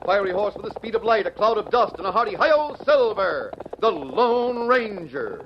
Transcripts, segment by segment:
fiery horse with the speed of light, a cloud of dust, and a hearty hi-yo Silver, the Lone Ranger.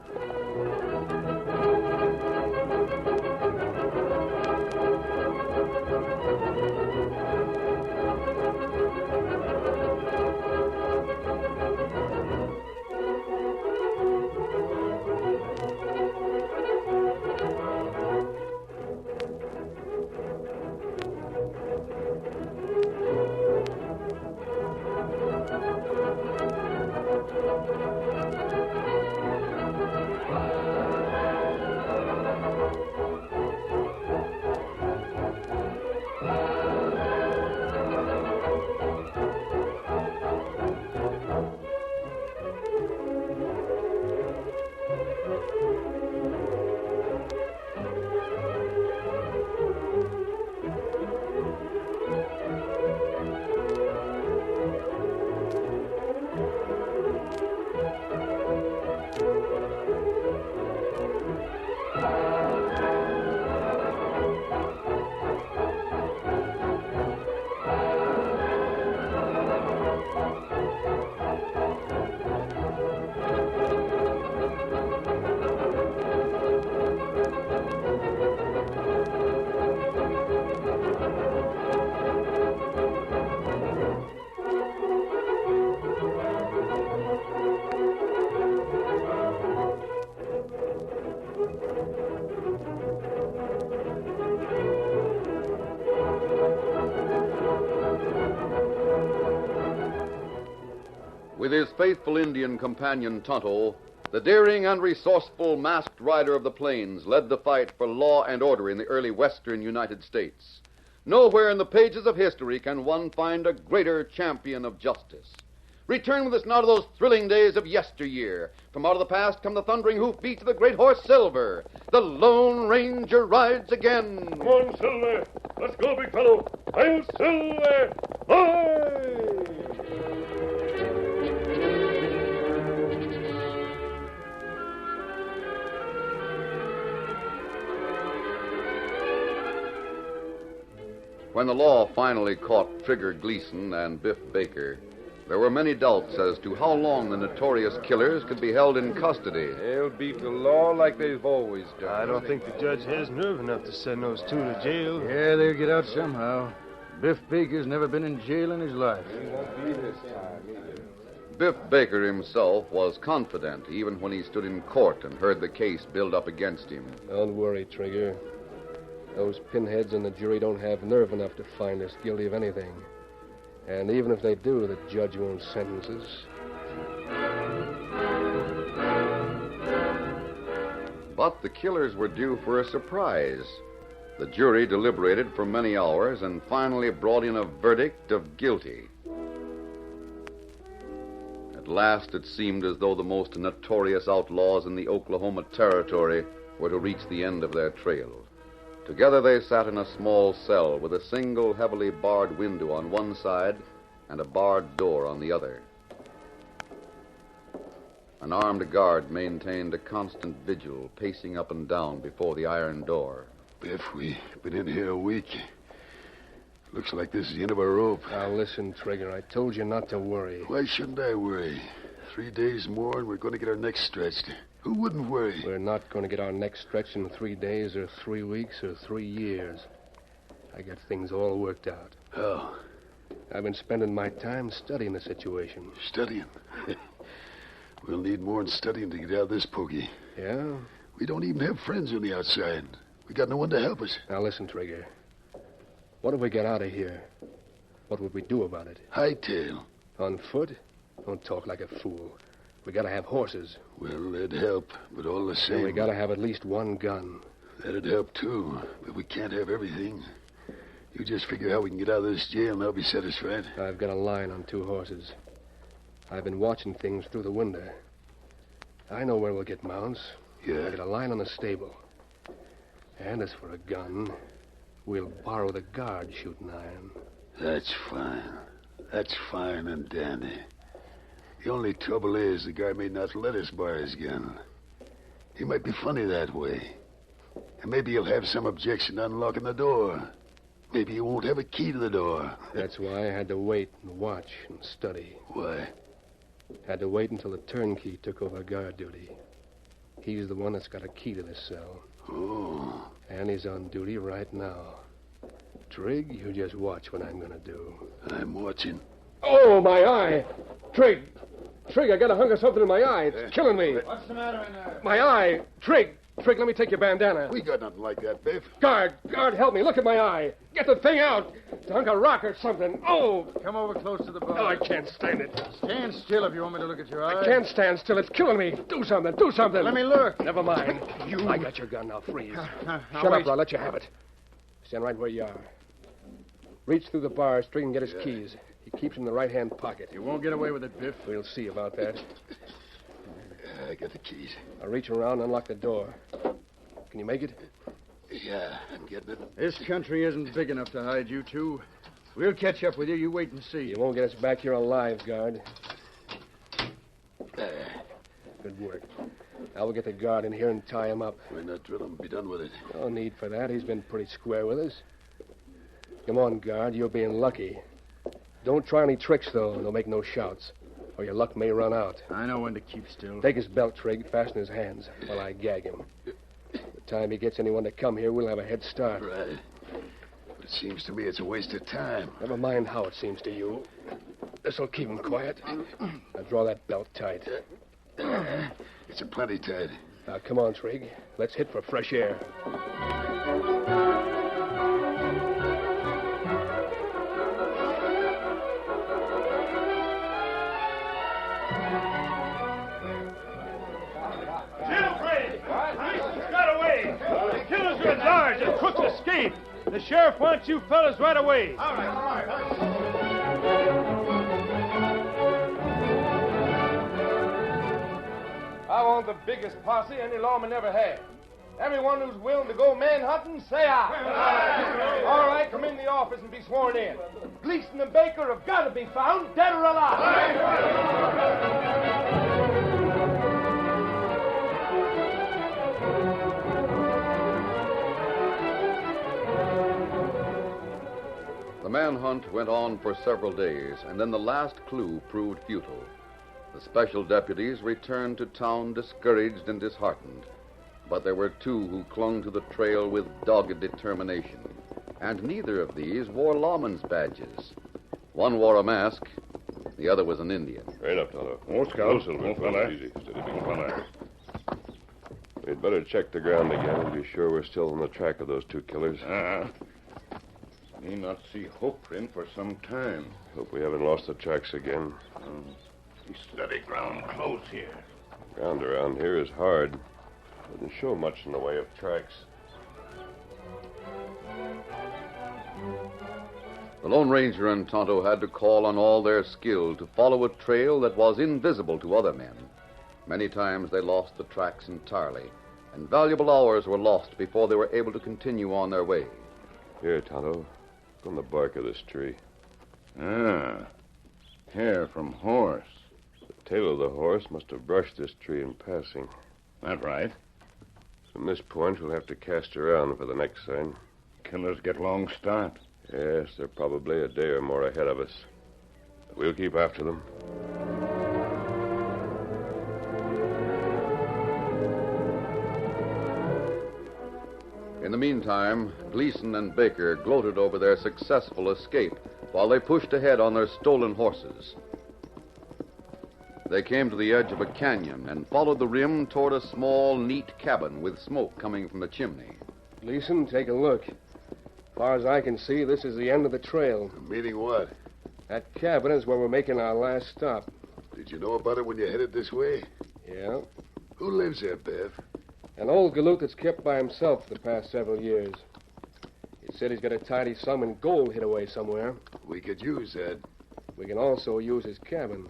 With his faithful Indian companion Tonto, the daring and resourceful masked rider of the plains led the fight for law and order in the early western United States. Nowhere in the pages of history can one find a greater champion of justice. Return with us now to those thrilling days of yesteryear. From out of the past come the thundering hoofbeats of the great horse Silver. The Lone Ranger rides again. Come on, Silver. Let's go, big fellow. I'm Silver. Hi! When the law finally caught Trigger Gleason and Biff Baker, there were many doubts as to how long the notorious killers could be held in custody. They'll beat the law like they've always done. I don't think the judge has nerve enough to send those two to jail. Yeah, they'll get out somehow. Biff Baker's never been in jail in his life. He won't be this time either. Biff Baker himself was confident even when he stood in court and heard the case build up against him. Don't worry, Trigger. Those pinheads in the jury don't have nerve enough to find us guilty of anything. And even if they do, the judge won't sentence us. But the killers were due for a surprise. The jury deliberated for many hours and finally brought in a verdict of guilty. At last, it seemed as though the most notorious outlaws in the Oklahoma Territory were to reach the end of their trail. Together they sat in a small cell with a single heavily barred window on one side and a barred door on the other. An armed guard maintained a constant vigil, pacing up and down before the iron door. Biff, we've been in here a week. Looks like this is the end of our rope. Now listen, Trigger, I told you not to worry. Why shouldn't I worry? 3 days more and we're going to get our necks stretched. Who wouldn't worry? We're not going to get our necks stretched in 3 days or 3 weeks or 3 years. I got things all worked out. How? I've been spending my time studying the situation. Studying? We'll need more than studying to get out of this pokey. Yeah? We don't even have friends on the outside. We got no one to help us. Now listen, Trigger. What if we get out of here? What would we do about it? Hightail. On foot? Don't talk like a fool. We gotta have horses. Well, that'd help, but all the same... And we gotta have at least one gun. That'd help, too, but we can't have everything. You just figure how we can get out of this jail and I'll be satisfied. I've got a line on 2 horses. I've been watching things through the window. I know where we'll get mounts. Yeah? I got a line on the stable. And as for a gun, we'll borrow the guard shooting iron. That's fine. That's fine and dandy. The only trouble is the guy may not let us borrow his gun. He might be funny that way. And maybe he'll have some objection to unlocking the door. Maybe he won't have a key to the door. That's why I had to wait and watch and study. Why? Had to wait until the turnkey took over guard duty. He's the one that's got a key to this cell. Oh. And he's on duty right now. Trig, you just watch what I'm gonna do. I'm watching. Oh, my eye! Trig! Trig, I got a hunk of something in my eye. It's killing me. What's the matter in there? My eye! Trig! Trig, let me take your bandana. We got nothing like that, Biff. Guard, help me. Look at my eye. Get the thing out. It's a hunk of rock or something. Oh! Come over close to the bar. Oh, I can't stand it. Stand still if you want me to look at your eye. I can't stand still. It's killing me. Do something. Let me look. Never mind. I got your gun now. Freeze. Shut up, or I'll let you have it. Stand right where you are. Reach through the bars. Trig can get his keys. He keeps them in the right-hand pocket. You won't get away with it, Biff. We'll see about that. I got the keys. I'll reach around and unlock the door. Can you make it? Yeah, I'm getting it. This country isn't big enough to hide you two. We'll catch up with you. You wait and see. You won't get us back here alive, guard. There. Good work. Now we'll get the guard in here and tie him up. Why not drill him? Be done with it. No need for that. He's been pretty square with us. Come on, guard. You're being lucky. Don't try any tricks, though. Don't make no shouts, or your luck may run out. I know when to keep still. Take his belt, Trig. Fasten his hands while I gag him. By the time he gets anyone to come here, we'll have a head start. Right. But it seems to me it's a waste of time. Never mind how it seems to you. This'll keep him quiet. Now draw that belt tight. It's a plenty tight. Now, come on, Trig. Let's hit for fresh air. The crooks escaped. The sheriff wants you fellas right away. All right. I want the biggest posse any lawman ever had. Everyone who's willing to go manhunting, say aye. All right, come in the office and be sworn in. Gleason and Baker have got to be found, dead or alive. The manhunt went on for several days, and then the last clue proved futile. The special deputies returned to town discouraged and disheartened. But there were two who clung to the trail with dogged determination, and neither of these wore lawman's badges. One wore a mask, the other was an Indian. Right up, Tonto. Oh, Scout. Silver. Fella. Easy. Steady, big fella. We'd better check the ground again and be sure we're still on the track of those two killers. May not see hoofprint for some time. Hope we haven't lost the tracks again. See steady ground close here. Ground around here is hard. Doesn't show much in the way of tracks. The Lone Ranger and Tonto had to call on all their skill to follow a trail that was invisible to other men. Many times they lost the tracks entirely, and valuable hours were lost before they were able to continue on their way. Here, Tonto. From the bark of this tree. Hair from horse. The tail of the horse must have brushed this tree in passing. That right. From this point, we'll have to cast around for the next sign. Killers get long start. Yes, they're probably a day or more ahead of us. But we'll keep after them. In the meantime, Gleason and Baker gloated over their successful escape while they pushed ahead on their stolen horses. They came to the edge of a canyon and followed the rim toward a small, neat cabin with smoke coming from the chimney. Gleason, take a look. As far as I can see, this is the end of the trail. Meaning what? That cabin is where we're making our last stop. Did you know about it when you headed this way? Yeah. Who lives there, Bev? An old galoot that's kept by himself the past several years. He said he's got a tidy sum in gold hid away somewhere. We could use that. We can also use his cabin.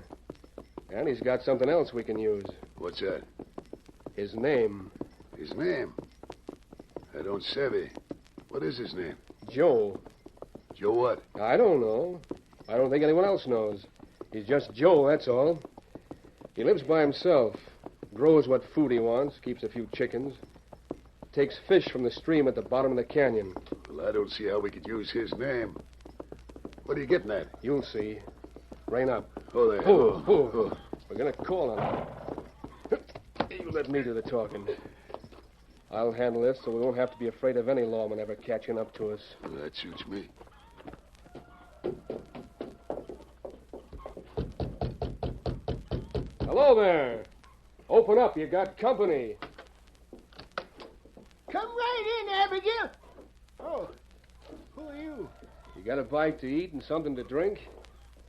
And he's got something else we can use. What's that? His name. His name? I don't savvy. What is his name? Joe. Joe what? I don't know. I don't think anyone else knows. He's just Joe, that's all. He lives by himself. Grows what food he wants, keeps a few chickens. Takes fish from the stream at the bottom of the canyon. Well, Well, I don't see how we could use his name. What are you getting at? You'll see. Rein up. Oh, there. Oh. We're going to call on him. You let me do the talking. I'll handle this so we won't have to be afraid of any lawman ever catching up to us. Well, that suits me. Hello there. Open up. You got company. Come right in, Abigail. Oh, who are you? You got a bite to eat and something to drink?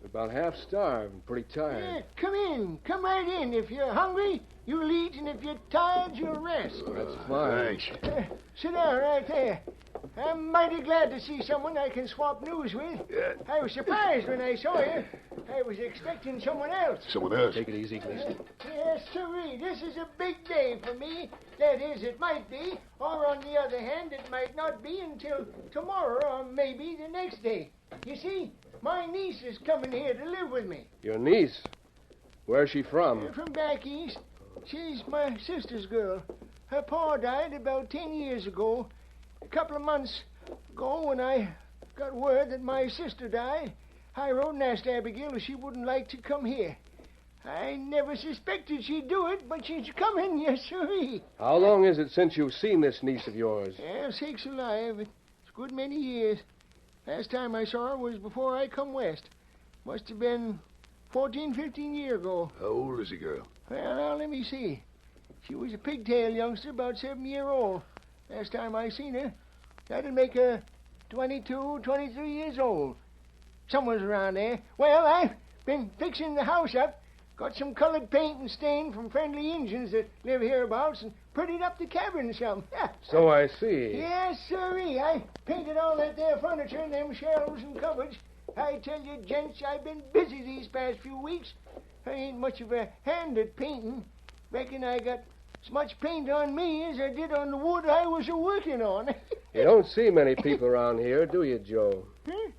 We're about half starved and pretty tired. Yeah, come in. Come right in. If you're hungry, you'll eat, and if you're tired, you'll rest. That's fine. Thanks. Sit down right there. I'm mighty glad to see someone I can swap news with. Yeah. I was surprised when I saw you. I was expecting someone else. Someone else? Take it easy, Gleason. Yes, sirree. This is a big day for me. That is, it might be. Or, on the other hand, it might not be until tomorrow or maybe the next day. You see, my niece is coming here to live with me. Your niece? Where's she from? From back east. She's my sister's girl. Her pa died about 10 years ago. A couple of months ago, when I got word that my sister died, I wrote and asked Abigail if she wouldn't like to come here. I never suspected she'd do it, but she's coming, yes, sirree. How long is it since you've seen this niece of yours? Well, sakes alive, it's a good many years. Last time I saw her was before I come west. Must have been 14, 15 years ago. How old is the girl? Well, now, let me see. She was a pigtail youngster, about 7-year-old. Last time I seen her, that'd make her 22, 23 years old. Somewhere's around there. Well, I've been fixing the house up. Got some colored paint and stain from friendly Injuns that live hereabouts and prettied up the cabin some. So I see. Yes, sirree. I painted all that there furniture and them shelves and cupboards. I tell you, gents, I've been busy these past few weeks. I ain't much of a hand at painting. Reckon I got as much paint on me as I did on the wood I was a-working on. You don't see many people around here, do you, Joe? Huh?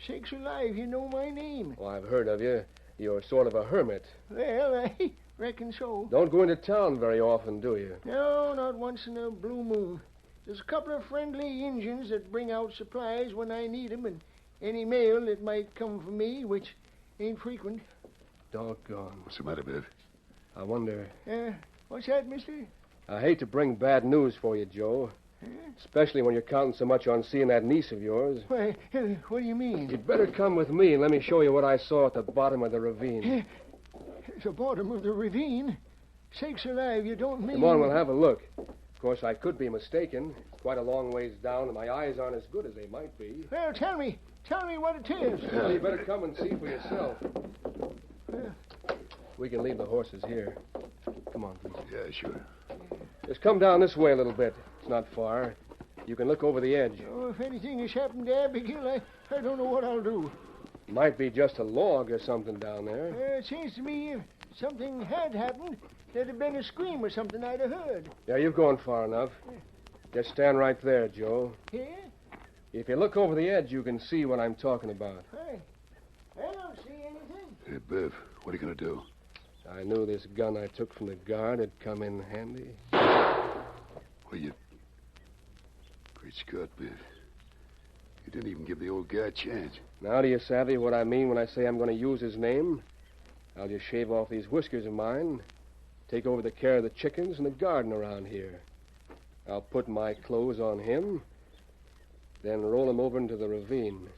Sakes alive, you know my name. Well, I've heard of you. You're sort of a hermit. Well, I reckon so. Don't go into town very often, do you? No, not once in a blue moon. There's a couple of friendly Injuns that bring out supplies when I need 'em, and any mail that might come for me, which ain't frequent. Doggone. What's the matter, Biff? I wonder. What's that, mister? I hate to bring bad news for you, Joe. Especially when you're counting so much on seeing that niece of yours. Why, what do you mean? You'd better come with me and let me show you what I saw at the bottom of the ravine. The bottom of the ravine? Sakes alive, you don't mean... Come on, we'll have a look. Of course, I could be mistaken. It's quite a long ways down, and my eyes aren't as good as they might be. Well, tell me what it is. Well, you better come and see for yourself. We can leave the horses here. Come on, please. Yeah, sure. Just come down this way a little bit. It's not far. You can look over the edge. Oh, if anything has happened to Abigail, I don't know what I'll do. Might be just a log or something down there. It seems to me if something had happened, there'd have been a scream or something I'd have heard. Yeah, you've gone far enough. Just stand right there, Joe. Here? If you look over the edge, you can see what I'm talking about. I don't see anything. Hey, Biff, what are you going to do? I knew this gun I took from the guard had come in handy. Well, you... Great Scott, Biff. You didn't even give the old guy a chance. Now do you savvy what I mean when I say I'm going to use his name? I'll just shave off these whiskers of mine, take over the care of the chickens and the garden around here. I'll put my clothes on him, then roll him over into the ravine.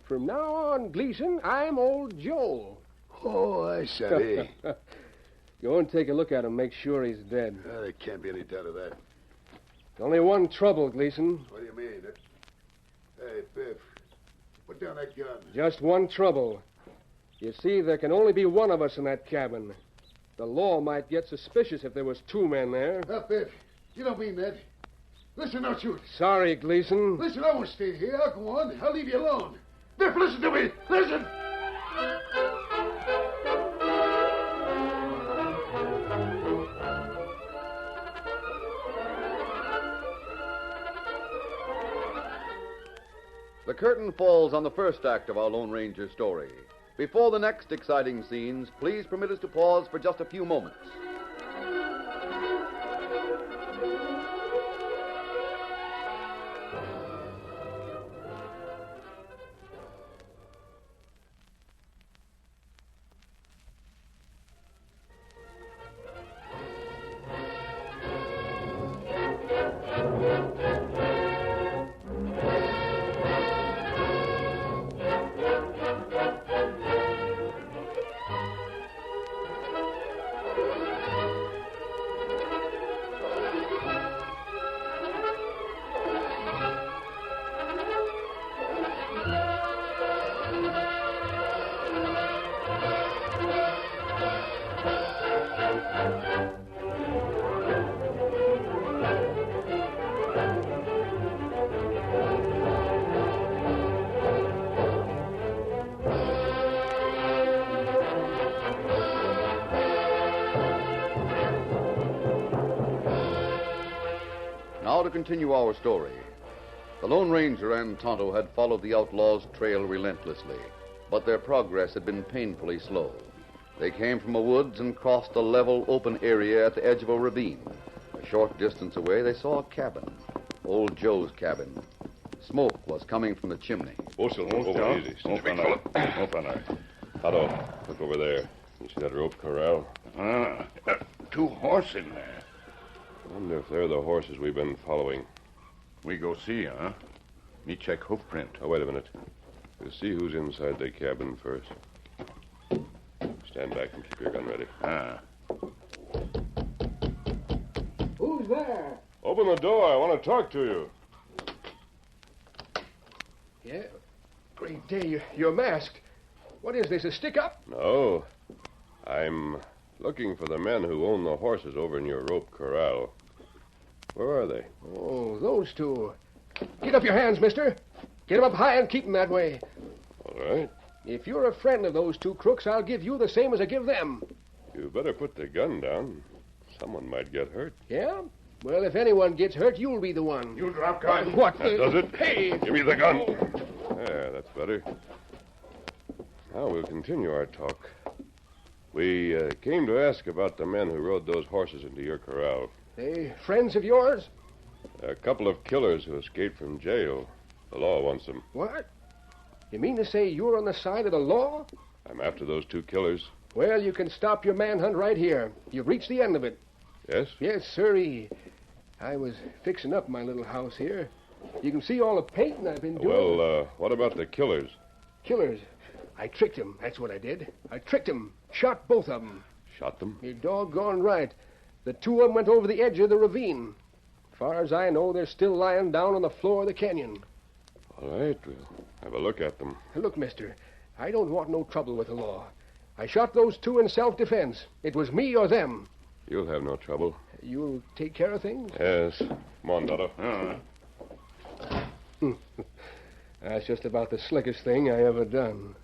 From now on, Gleason, I'm old Joe. Oh, I savvy. Go and take a look at him, make sure he's dead. There can't be any doubt of that. Only one trouble, Gleason. What do you mean? Hey, Biff, put down that gun. Just one trouble. You see, there can only be one of us in that cabin. The law might get suspicious if there was two men there. Biff, you don't mean that. Listen, don't shoot. Sorry, Gleason. Listen, I won't stay here. I'll go on. I'll leave you alone. Biff, listen to me. Listen. The curtain falls on the first act of our Lone Ranger story. Before the next exciting scenes, please permit us to pause for just a few moments. continue our story. The Lone Ranger and Tonto had followed the outlaws' trail relentlessly, but their progress had been painfully slow. They came from a woods and crossed a level, open area at the edge of a ravine. A short distance away, they saw a cabin. Old Joe's cabin. Smoke was coming from the chimney. Silver, over easy. Stand big fella. No fella. Tonto, look over there. You see that rope corral? Two horses in there. I wonder if they're the horses we've been following. We go see, huh? Me check hoof print. Oh, wait a minute. We'll see who's inside the cabin first. Stand back and keep your gun ready. Who's there? Open the door. I want to talk to you. Yeah? Great day. You're masked. What is this, a stick-up? No. I'm looking for the men who own the horses over in your rope corral. Where are they? Oh, those two. Get up your hands, mister. Get 'em up high and keep 'em that way. All right. If you're a friend of those two crooks, I'll give you the same as I give them. You better put the gun down. Someone might get hurt. Yeah? Well, if anyone gets hurt, you'll be the one. You drop gun. What? That does it. Hey! Give me the gun. There, that's better. Now we'll continue our talk. We came to ask about the men who rode those horses into your corral. They friends of yours? They're a couple of killers who escaped from jail. The law wants them. What? You mean to say you're on the side of the law? I'm after those two killers. Well, you can stop your manhunt right here. You've reached the end of it. Yes? Yes, sirree. I was fixing up my little house here. You can see all the painting I've been doing. Well, what about the killers? Killers. I tricked them. That's what I did. I tricked them. Shot both of them. Shot them? You're doggone right. The two of them went over the edge of the ravine. Far as I know, they're still lying down on the floor of the canyon. All right, we'll have a look at them. Look, mister, I don't want no trouble with the law. I shot those two in self-defense. It was me or them. You'll have no trouble. You'll take care of things? Yes. Come on, Tonto. That's just about the slickest thing I ever done.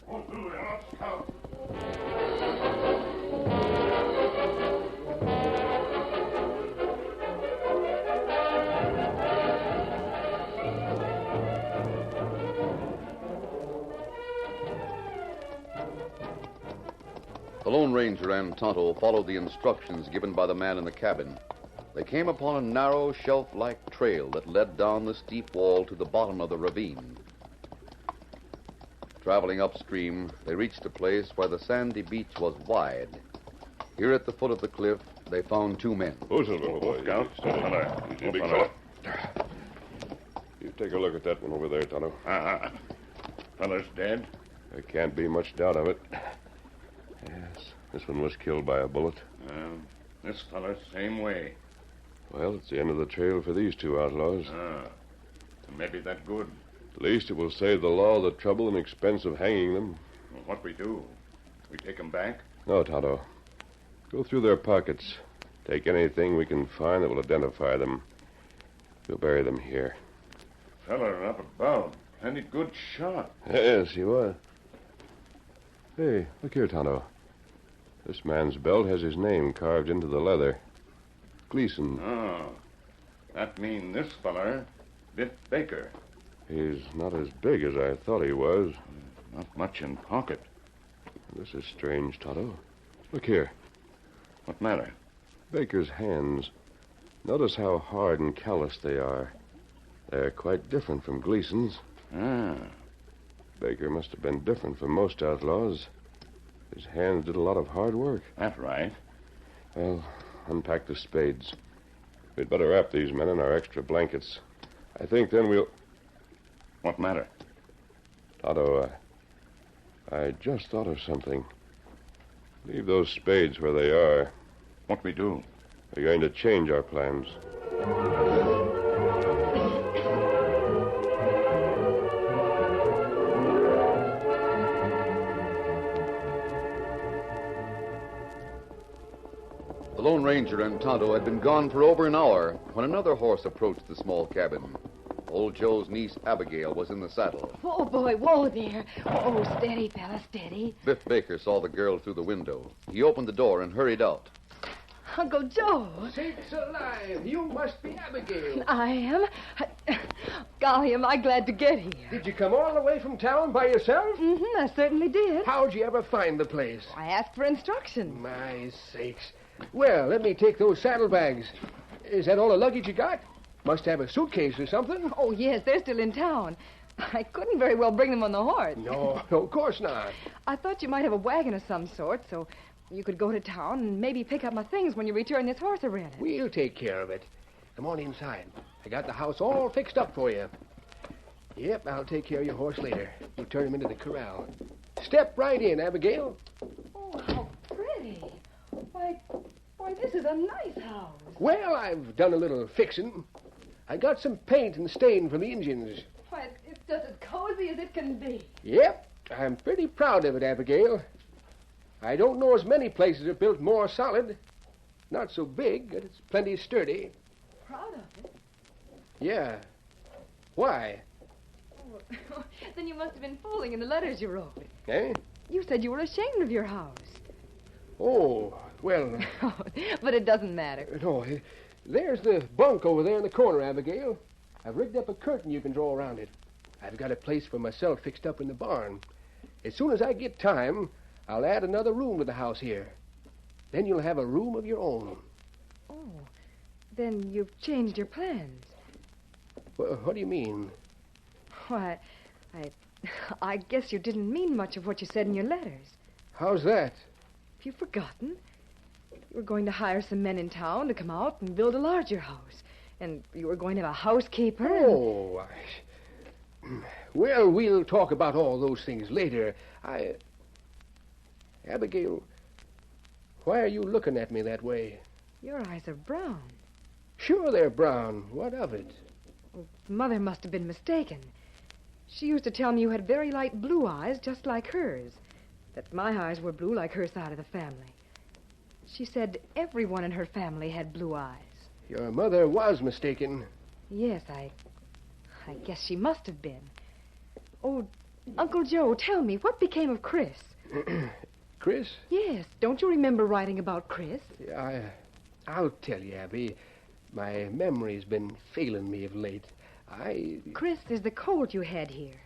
The Lone Ranger and Tonto followed the instructions given by the man in the cabin. They came upon a narrow, shelf-like trail that led down the steep wall to the bottom of the ravine. Traveling upstream, they reached a place where the sandy beach was wide. Here at the foot of the cliff, they found two men. Silver, boy. Scout. Easy, big fella. You take a look at that one over there, Tonto. Fella's dead. There can't be much doubt of it. Yes, this one was killed by a bullet. This fella's same way. Well, it's the end of the trail for these two outlaws. Maybe that good. At least it will save the law the trouble and expense of hanging them. Well, what we do? We take 'em back? No, Tonto. Go through their pockets. Take anything we can find that will identify them. We'll bury them here. Fella up above. Plenty good shot. Yes, he was. Hey, look here, Tonto. This man's belt has his name carved into the leather. Gleason. Oh. That mean this feller, Biff Baker. He's not as big as I thought he was. Not much in pocket. This is strange, Tonto. Look here. What matter? Baker's hands. Notice how hard and callous they are. They're quite different from Gleason's. Baker must have been different from most outlaws. His hands did a lot of hard work. That's right. Well, unpack the spades. We'd better wrap these men in our extra blankets. I think then we'll... What matter? Tonto, I just thought of something. Leave those spades where they are. What we do? We're going to change our plans. The Lone Ranger and Tonto had been gone for over an hour when another horse approached the small cabin. Old Joe's niece, Abigail, was in the saddle. Oh, boy, whoa there. Oh, steady, fella, steady. Biff Baker saw the girl through the window. He opened the door and hurried out. Uncle Joe. Sakes alive, you must be Abigail. I am. Golly, am I glad to get here. Did you come all the way from town by yourself? Mm-hmm, I certainly did. How'd you ever find the place? I asked for instructions. My sakes. Well, let me take those saddlebags. Is that all the luggage you got? Must have a suitcase or something. Oh, yes, they're still in town. I couldn't very well bring them on the horse. No, of course not. I thought you might have a wagon of some sort, so you could go to town and maybe pick up my things when you return this horse I rented. We'll take care of it. Come on inside. I got the house all fixed up for you. Yep, I'll take care of your horse later. We'll turn him into the corral. Step right in, Abigail. Oh, how pretty. Why, this is a nice house. Well, I've done a little fixing. I got some paint and stain from the engines. Why, it's just as cozy as it can be. Yep, I'm pretty proud of it, Abigail. I don't know as many places are built more solid. Not so big, but it's plenty sturdy. Proud of it? Yeah. Why? Oh, then you must have been fooling in the letters you wrote. Eh? You said you were ashamed of your house. Oh, well... But it doesn't matter. No, there's the bunk over there in the corner, Abigail. I've rigged up a curtain you can draw around it. I've got a place for myself fixed up in the barn. As soon as I get time, I'll add another room to the house here. Then you'll have a room of your own. Oh, then you've changed your plans. What do you mean? Why, I guess you didn't mean much of what you said in your letters. How's that? Have you forgotten? You were going to hire some men in town to come out and build a larger house. And you were going to have a housekeeper. Oh, Well, we'll talk about all those things later. Abigail, why are you looking at me that way? Your eyes are brown. Sure they're brown. What of it? Well, Mother must have been mistaken. She used to tell me you had very light blue eyes, just like hers. That my eyes were blue like her side of the family. She said everyone in her family had blue eyes. Your mother was mistaken. Yes, I guess she must have been. Oh, Uncle Joe, tell me, what became of Chris? Chris? Yes, don't you remember writing about Chris? I'll tell you, Abby. My memory's been failing me of late. Chris is the colt you had here.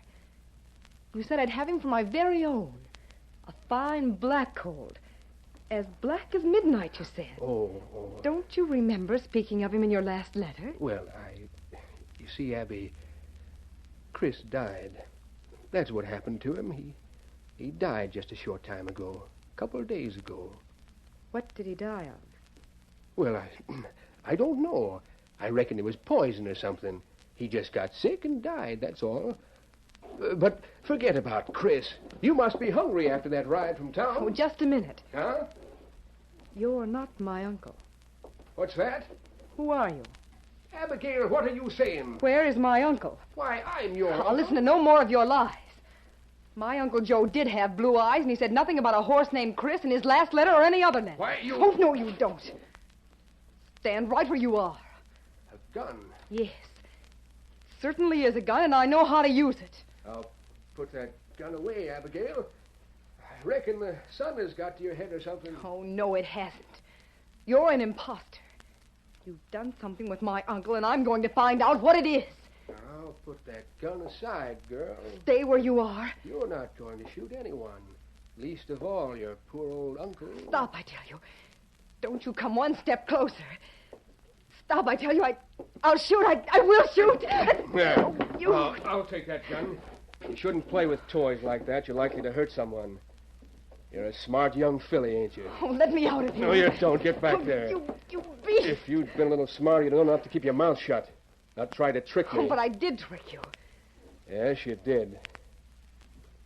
You said I'd have him for my very own. A fine black colt. As black as midnight, you said. Oh. Don't you remember speaking of him in your last letter? Well, you see, Abby, Chris died. That's what happened to him. He died just a short time ago. A couple of days ago. What did he die of? Well, I don't know. I reckon it was poison or something. He just got sick and died, that's all. But forget about Chris. You must be hungry after that ride from town. Oh, just a minute. Huh? You're not my uncle. What's that? Who are you? Abigail, what are you saying? Where is my uncle? Why, I'm your I'll uncle. listen to no more of your lies. My Uncle Joe did have blue eyes, and he said nothing about a horse named Chris in his last letter or any other letter. Why, you... Oh, no, you don't. Stand right where you are. A gun? Yes. Certainly is a gun, and I know how to use it. I'll put that gun away, Abigail. I reckon the sun has got to your head or something. Oh, no, it hasn't. You're an imposter. You've done something with my uncle, and I'm going to find out what it is. I'll put that gun aside, girl. Stay where you are. You're not going to shoot anyone. Least of all, your poor old uncle. Stop, I tell you. Don't you come one step closer. Stop, I tell you. I'll shoot. I will shoot. Yeah. You... I'll take that gun. You shouldn't play with toys like that. You're likely to hurt someone. You're a smart young filly, ain't you? Oh, let me out of here. No, you don't. Get back there. You beast. If you'd been a little smarter, you'd know enough to keep your mouth shut. Not try to trick me. Oh, but I did trick you. Yes, you did.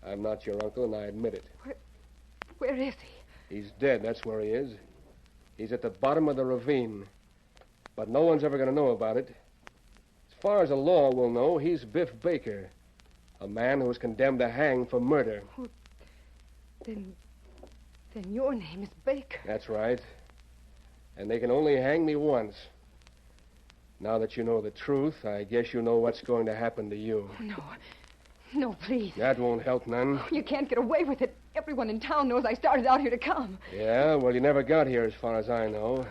I'm not your uncle, and I admit it. Where is he? He's dead, that's where he is. He's at the bottom of the ravine. But no one's ever going to know about it. As far as the law will know, he's Biff Baker, a man who was condemned to hang for murder. Oh, then your name is Baker. That's right. And they can only hang me once. Now that you know the truth, I guess you know what's going to happen to you. No, please. That won't help none. You can't get away with it. Everyone in town knows I started out here to come. Yeah, well, you never got here as far as I know.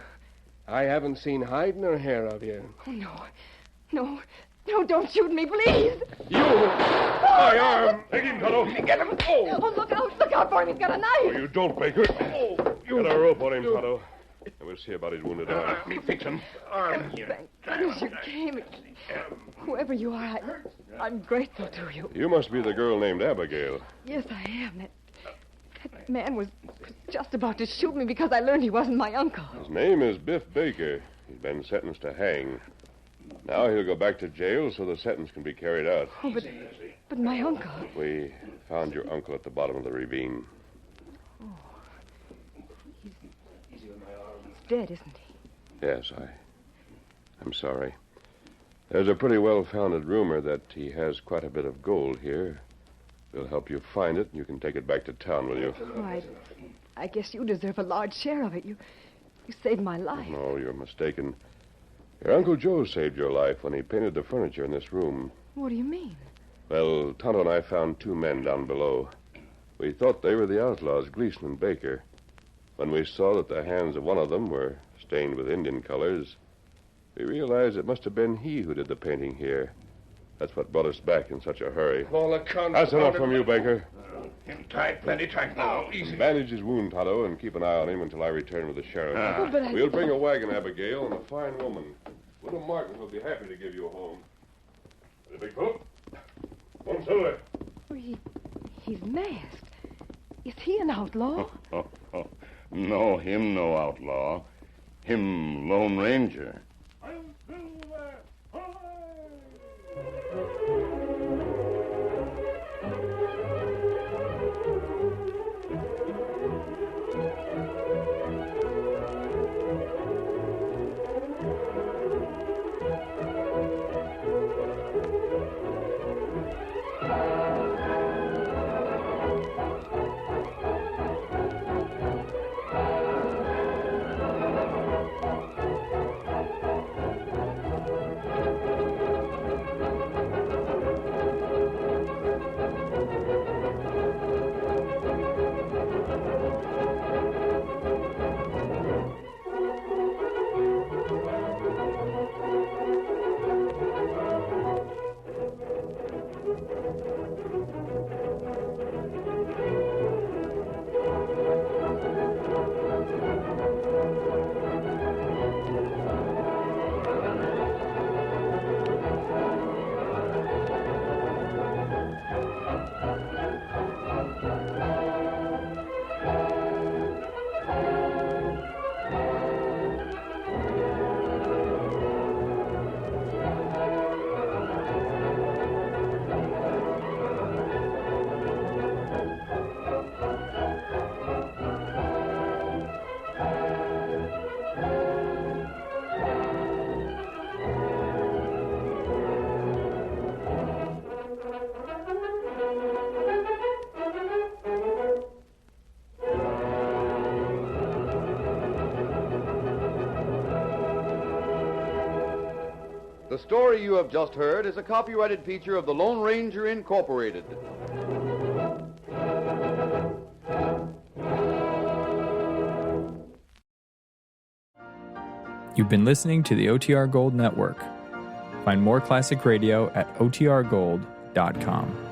I haven't seen hide nor hair of you. Oh, no. No. No, don't shoot me, please. You! My arm! Take him, Tonto. Get him. Oh. Oh, look out. Look out for him. He's got a knife. Oh, you don't, Baker. Oh, get a rope on him, Tonto. And we'll see about his wounded arm. Me fix him. Arm here. Thank goodness you came. Whoever you are, I'm grateful to you. You must be the girl named Abigail. Yes, I am. That man was just about to shoot me because I learned he wasn't my uncle. His name is Biff Baker. He's been sentenced to hang. Now he'll go back to jail so the sentence can be carried out. Oh, but my uncle. We found your uncle at the bottom of the ravine. Oh. He's dead, isn't he? Yes, I'm sorry. There's a pretty well-founded rumor that he has quite a bit of gold here. We'll help you find it, and you can take it back to town with you. Oh, I guess you deserve a large share of it. You saved my life. No, you're mistaken. Your Uncle Joe saved your life when he painted the furniture in this room. What do you mean? Well, Tonto and I found two men down below. We thought they were the outlaws, Gleason and Baker. When we saw that the hands of one of them were stained with Indian colors, we realized it must have been he who did the painting here. That's what brought us back in such a hurry. All accounts. That's enough from you, Baker. Him tight, plenty tight now. Easy. Bandage his wound, Tonto, and keep an eye on him until I return with the sheriff. Oh, but We'll bring a wagon, Abigail, and a fine woman. Widow Martin will be happy to give you a home. The big coat? One silver. Oh, he's masked. Is he an outlaw? No, him no outlaw. Him Lone Ranger. The story you have just heard is a copyrighted feature of the Lone Ranger Incorporated. You've been listening to the OTR Gold Network. Find more classic radio at otrgold.com.